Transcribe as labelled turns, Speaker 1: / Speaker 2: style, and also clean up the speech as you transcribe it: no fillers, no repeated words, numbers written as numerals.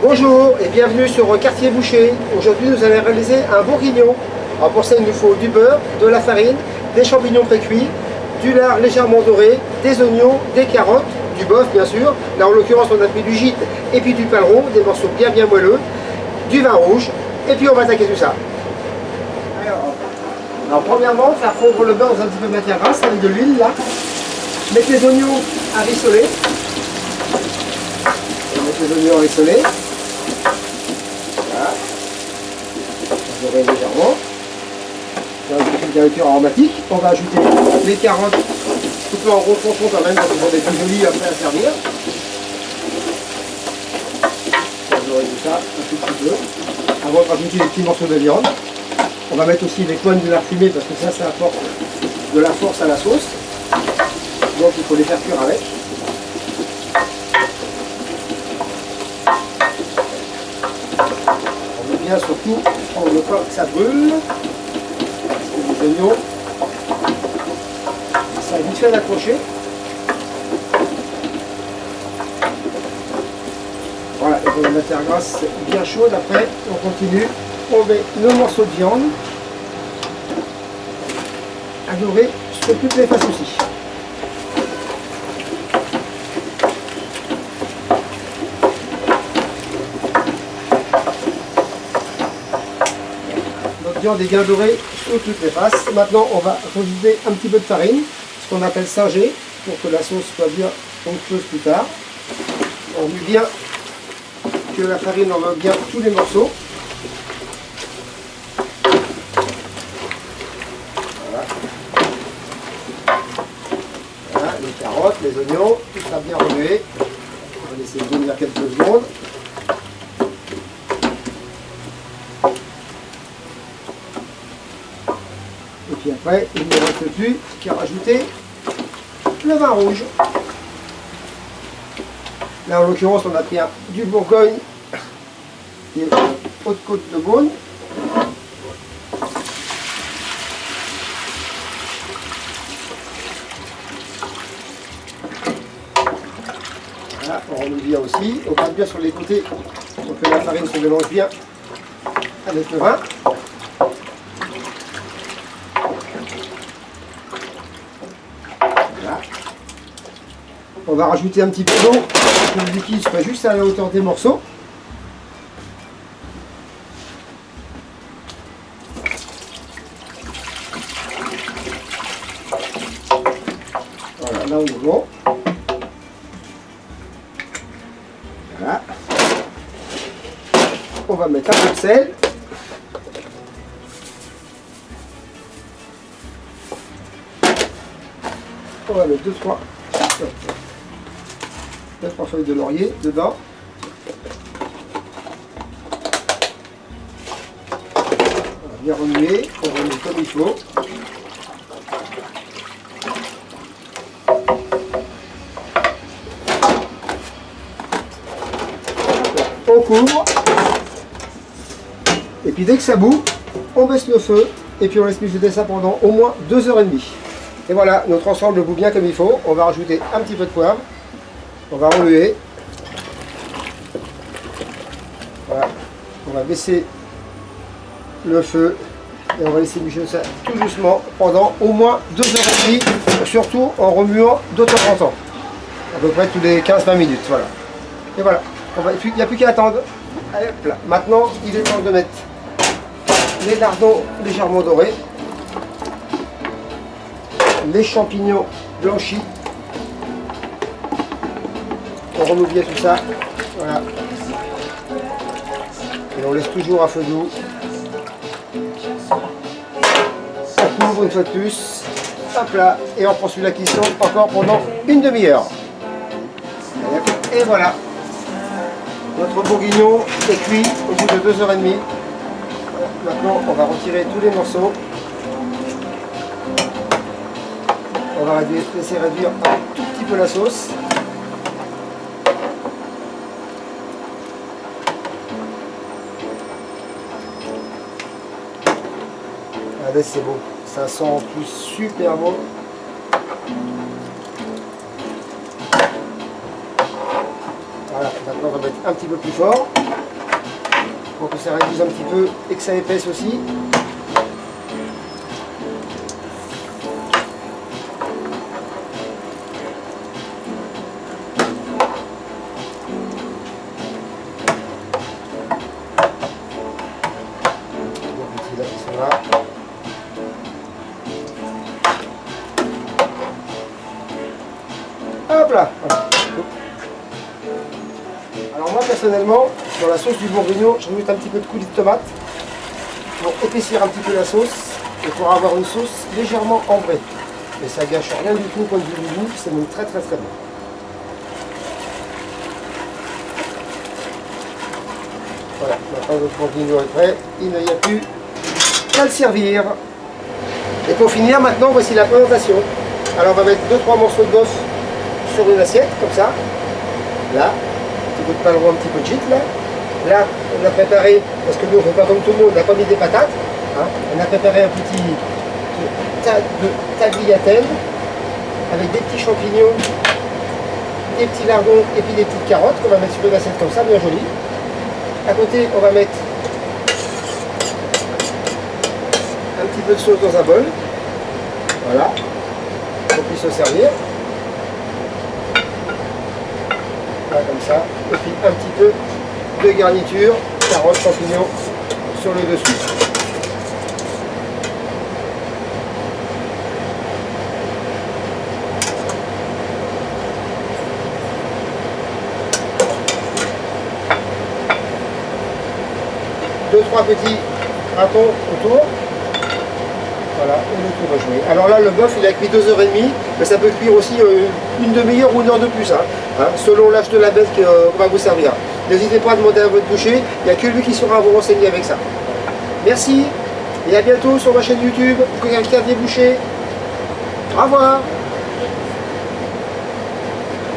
Speaker 1: Bonjour et bienvenue sur Quartier Boucher. Aujourd'hui nous allons réaliser un bourguignon. Alors pour ça il nous faut du beurre, de la farine, des champignons pré-cuits, du lard légèrement doré, des oignons, des carottes, du bœuf bien sûr. Là en l'occurrence on a pris du gîte et puis du paleron, des morceaux bien moelleux, du vin rouge et puis on va attaquer tout ça. Alors premièrement faire fondre le beurre dans un petit peu de matière grasse avec de l'huile là. Mettre les oignons à rissoler. Mettre les oignons à rissoler. Voilà. Dorer légèrement. Dans une petite garniture aromatique. On va ajouter les carottes coupées en gros tronçons quand même, pour des plus jolis après à servir. On va dorer tout ça un tout petit peu. Avant de rajouter les petits morceaux de viande. On va mettre aussi les poignes de lard fumé parce que ça apporte de la force à la sauce. Donc il faut les faire cuire avec. On met bien surtout, on ne veut pas que ça brûle. Les oignons, ça a vite fait d'accrocher. Voilà, et la matière grasse bien chaude. Après, on continue. On met nos morceaux de viande à dorer sur toutes les faces aussi. Notre viande est bien dorée sur toutes les faces. Maintenant, on va rajouter un petit peu de farine, ce qu'on appelle singer, pour que la sauce soit bien onctueuse plus tard. On veut bien que la farine enveloppe bien tous les morceaux. Les carottes, les oignons, tout sera bien remué. On va laisser bouillir quelques secondes. Et puis après, il ne reste plus qu'à rajouter le vin rouge. Là en l'occurrence on a pris du Bourgogne qui est Haute-Côte de Beaune. Voilà, on remue bien aussi, on passe bien sur les côtés pour que la farine se mélange bien avec le vin. Voilà. On va rajouter un petit peu d'eau pour que le liquide soit juste à la hauteur des morceaux. Voilà, là on est bon. Voilà. On va mettre un peu de sel. On va mettre 2-3 feuilles de laurier dedans. On va bien remuer, on remue comme il faut. On couvre. Et puis dès que ça bout, on baisse le feu et puis on laisse mijoter ça pendant au moins 2h30. Et voilà, notre ensemble bout bien comme il faut. On va rajouter un petit peu de poivre. On va remuer. Voilà. On va baisser le feu et on va laisser mijoter ça tout doucement pendant au moins 2h30, surtout en remuant de temps en temps. À peu près tous les 15-20 minutes. Voilà. Et voilà. Il n'y a plus qu'à attendre. Allez, hop là. Maintenant, il est temps de mettre les lardons légèrement dorés, les champignons blanchis. On remue bien tout ça. Voilà. Et on laisse toujours à feu doux. On couvre une fois de plus. Hop là. Et on poursuit la cuisson encore pendant une demi-heure. Et voilà. Notre bourguignon est cuit au bout de 2h30. Maintenant, on va retirer tous les morceaux. On va laisser réduire un tout petit peu la sauce. Allez, c'est beau. Ça sent en plus super bon. Voilà, maintenant on va mettre un petit peu plus fort. pour que ça réduise un petit peu et que ça épaisse aussi. Hop là. Alors moi personnellement, dans la sauce du bourguignon, je rajoute un petit peu de coulis de tomate pour épaissir un petit peu la sauce et pour avoir une sauce légèrement ambrée. Mais ça gâche rien du tout au point de vue du goût, c'est même très très très bon. Voilà, maintenant notre bourguignon est prêt, il n'y a plus qu'à le servir. Et pour finir, maintenant voici la présentation. Alors on va mettre 2-3 morceaux de bœuf sur une assiette, comme ça. Là, un petit peu de paleron, un petit peu de gîte, là. Là, on a préparé, parce que nous on ne fait pas comme tout le monde, on n'a pas mis des patates. Hein. On a préparé un petit tas de tagliatelle avec des petits champignons, des petits lardons et puis des petites carottes qu'on va mettre sur une assiette comme ça, bien jolie. À côté, on va mettre un petit peu de sauce dans un bol. Voilà, pour qu'on puisse se servir. Voilà, comme ça. Et puis un petit peu de garniture, carottes, champignons sur le dessus. Deux, trois petits ratons autour. Voilà, et le tout va jouer. Alors là, le bœuf, il a cuit 2h30, mais ça peut cuire aussi une demi-heure ou une heure de plus, selon l'âge de la bête qu'on va vous servir. N'hésitez pas à demander à votre boucher, il n'y a que lui qui saura vous renseigner avec ça. Merci, et à bientôt sur ma chaîne YouTube, Coquin Boucher. Au revoir.